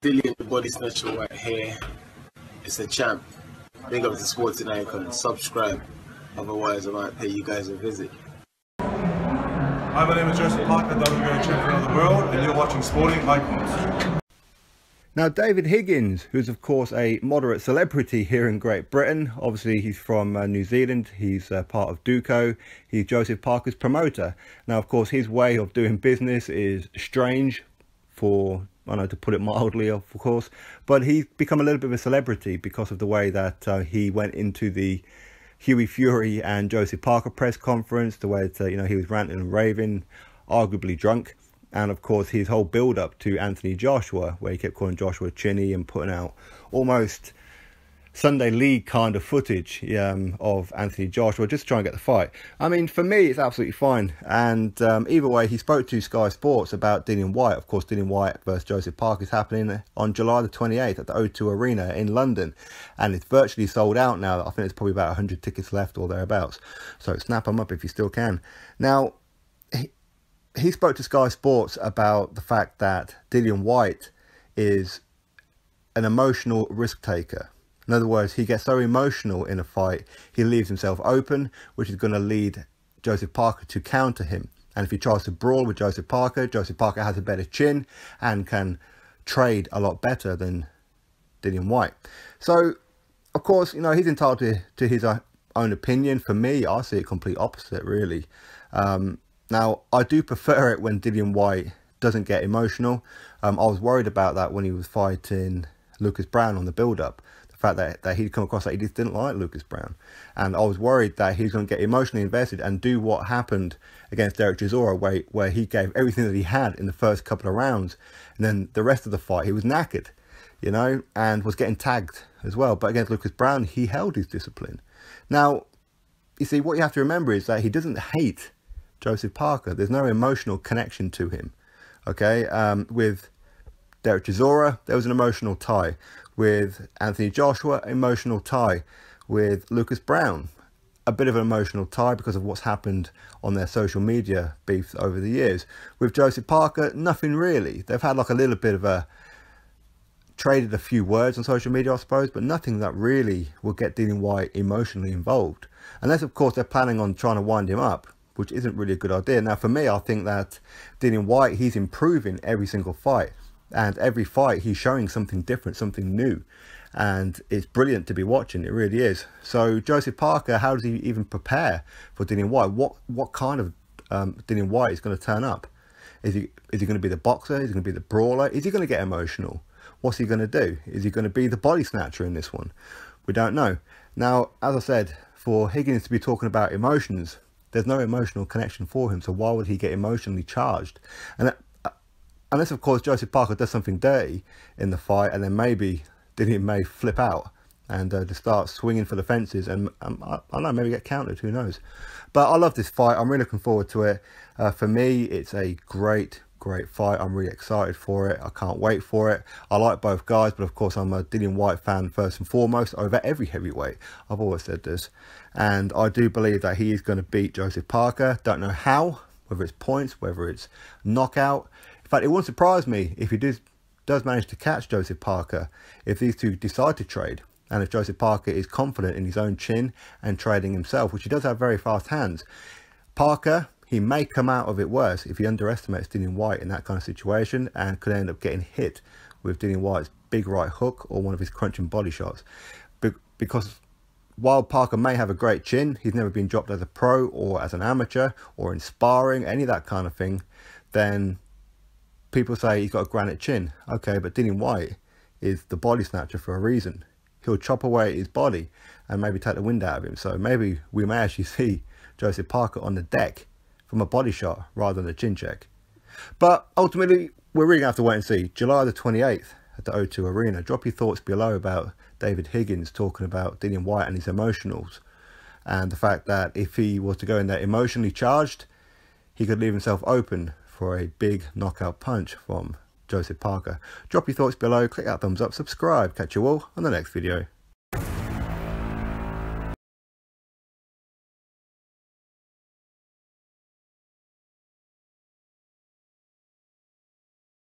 Dillian the Body Snatcher White here. It's a champ. Big up to Sporting Icon. Subscribe. Otherwise, I might pay you guys a visit. Hi, my name is Joseph Parker, WBO champion of the world, and you're watching Sporting Icons. Now, David Higgins, who's of course a moderate celebrity here in Great Britain, obviously he's from New Zealand, he's part of Duco, he's Joseph Parker's promoter. Now, of course, his way of doing business is strange, for, I know, to put it mildly, of course, but he's become a little bit of a celebrity because of the way that he went into the Hughie Fury and Joseph Parker press conference, the way that, he was ranting and raving, arguably drunk. And of course his whole build up to Anthony Joshua, where he kept calling Joshua chinny and putting out almost Sunday League kind of footage of Anthony Joshua just to try and get the fight. I mean, for me, it's absolutely fine. And either way, he spoke to Sky Sports about Dillian Whyte. Of course, Dillian Whyte versus Joseph Parker is happening on July the 28th at the O2 Arena in London. And it's virtually sold out now. I think there's probably about 100 tickets left or thereabouts. So snap them up if you still can. Now, he spoke to Sky Sports about the fact that Dillian Whyte is an emotional risk taker. In other words, he gets so emotional in a fight, he leaves himself open, which is going to lead Joseph Parker to counter him. And if he tries to brawl with Joseph Parker has a better chin and can trade a lot better than Dillian Whyte. So, of course, he's entitled to his own opinion. For me, I see it complete opposite, really. Now, I do prefer it when Dillian Whyte doesn't get emotional. I was worried about that when he was fighting Lucas Browne on the build-up. The fact that he'd come across that he just didn't like Lucas Browne. And I was worried that he was going to get emotionally invested and do what happened against Derek Chisora, where he gave everything that he had in the first couple of rounds. And then the rest of the fight, he was knackered, and was getting tagged as well. But against Lucas Browne, he held his discipline. Now, you see, what you have to remember is that he doesn't hate Joseph Parker. There's no emotional connection to him. Okay, with Derek Chisora, there was an emotional tie. With Anthony Joshua, emotional tie. With Lucas Browne, a bit of an emotional tie because of what's happened on their social media beefs over the years. With Joseph Parker, nothing really. They've had like a little bit of traded a few words on social media, I suppose, but nothing that really will get Dillian Whyte emotionally involved. Unless, of course, they're planning on trying to wind him up, which isn't really a good idea. Now, for me, I think that Dillian Whyte, he's improving every single fight. And every fight, he's showing something different, something new. And it's brilliant to be watching, it really is. So, Joseph Parker, how does he even prepare for Dillian Whyte? What kind of Dillian Whyte is going to turn up? Is he going to be the boxer? Is he going to be the brawler? Is he going to get emotional? What's he going to do? Is he going to be the body snatcher in this one? We don't know. Now, as I said, for Higgins to be talking about emotions, there's no emotional connection for him, so why would he get emotionally charged? And unless, of course, Joseph Parker does something dirty in the fight, and then maybe Dillian may flip out and just start swinging for the fences, and I don't know, maybe get countered, who knows. But I love this fight. I'm really looking forward to it. For me, it's a great fight. I'm really excited for it. I can't wait for it. I like both guys, but of course I'm a Dillian Whyte fan first and foremost over every heavyweight. I've always said this, and I do believe that he is going to beat Joseph Parker. Don't know how, whether it's points, whether it's knockout. In fact, it wouldn't surprise me if he does manage to catch Joseph Parker, if these two decide to trade, and if Joseph Parker is confident in his own chin and trading himself, which he does have very fast hands. Parker, he may come out of it worse if he underestimates Dillian Whyte in that kind of situation and could end up getting hit with Dillian Whyte's big right hook or one of his crunching body shots. Because while Parker may have a great chin, he's never been dropped as a pro or as an amateur or in sparring, any of that kind of thing, then people say he's got a granite chin. Okay, but Dillian Whyte is the body snatcher for a reason. He'll chop away at his body and maybe take the wind out of him. So maybe we may actually see Joseph Parker on the deck from a body shot rather than a chin check. But ultimately, we're really going to have to wait and see. July the 28th at the O2 Arena. Drop your thoughts below about David Higgins talking about Dillian Whyte and his emotionals. And the fact that if he was to go in there emotionally charged, he could leave himself open for a big knockout punch from Joseph Parker. Drop your thoughts below, click that thumbs up, subscribe. Catch you all on the next video.